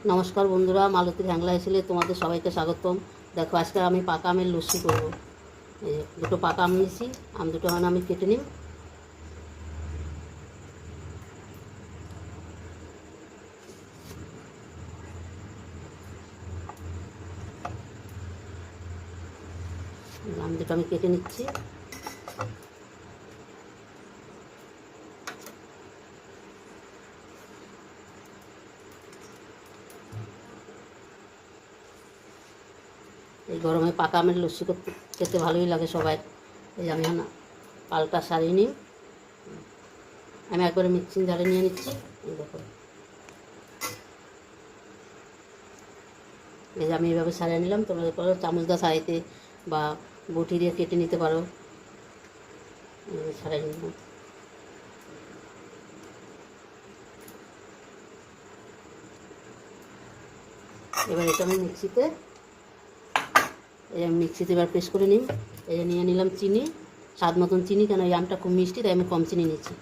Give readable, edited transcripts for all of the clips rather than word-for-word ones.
নমস্কার বন্ধুরা, মালতীর হ্যাংলা এসেলে তোমাদের সবাইকে স্বাগতম। দেখো, আজকে আমি পাকা আমের লস্যি করবো। এই যে দুটো পাকা আম নিয়েছি, আম দুটো আমি কেটে নিই। আম দুটো আমি কেটে নিচ্ছি। এই গরমে পাকা আমের লস্যি করতে খেতে ভালোই লাগে সবাই। এই আমি পালটা সারিয়ে নিই। আমি একবারে মিক্সিং জারে নিয়ে নিচ্ছি। এই দেখো, এই যে আমি এইভাবে সারিয়ে নিলাম। তোমরা চামচ দা সারাইতে বা বটি দিয়ে কেটে নিতে পারো। সারাই নিলাম। এবার এটা আমি মিক্সিতে এবার পেস্ট করে নিই। এই যে নিয়ে নিলাম চিনি, স্বাদ মতন চিনি, কেন এই আমটা খুব মিষ্টি তাই আমি কম চিনি নিচ্ছি।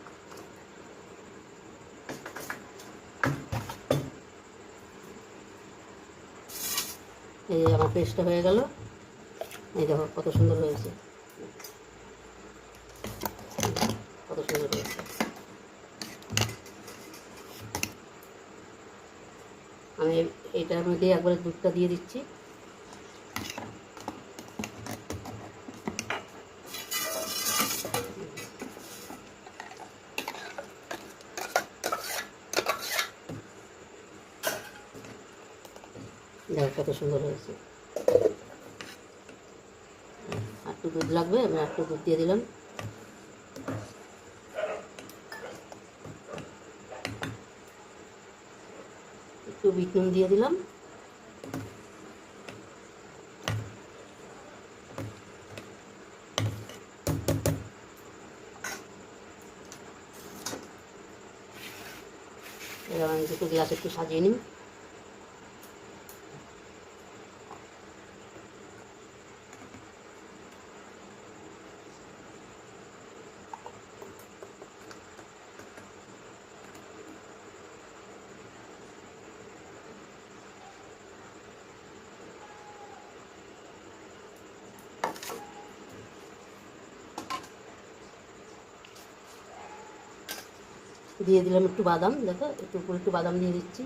এই যে আমার পেস্টটা হয়ে গেল। এই দেখো কত সুন্দর হয়েছে, কত সুন্দর হয়েছে। আমি এইটার মধ্যে একবারে দুধটা দিয়ে দিচ্ছি। দেখো কত সুন্দর হয়েছে। আর একটু দুধ লাগবে, আমি একটু দুধ দিয়ে দিলাম। একটু বিট নুন দিয়ে দিলাম। এবার আমি দুটো গ্লাস একটু সাজিয়ে নিই। দিয়ে দিলাম একটু বাদাম, দেখো একটু উপরে একটু বাদাম দিয়ে দিচ্ছি।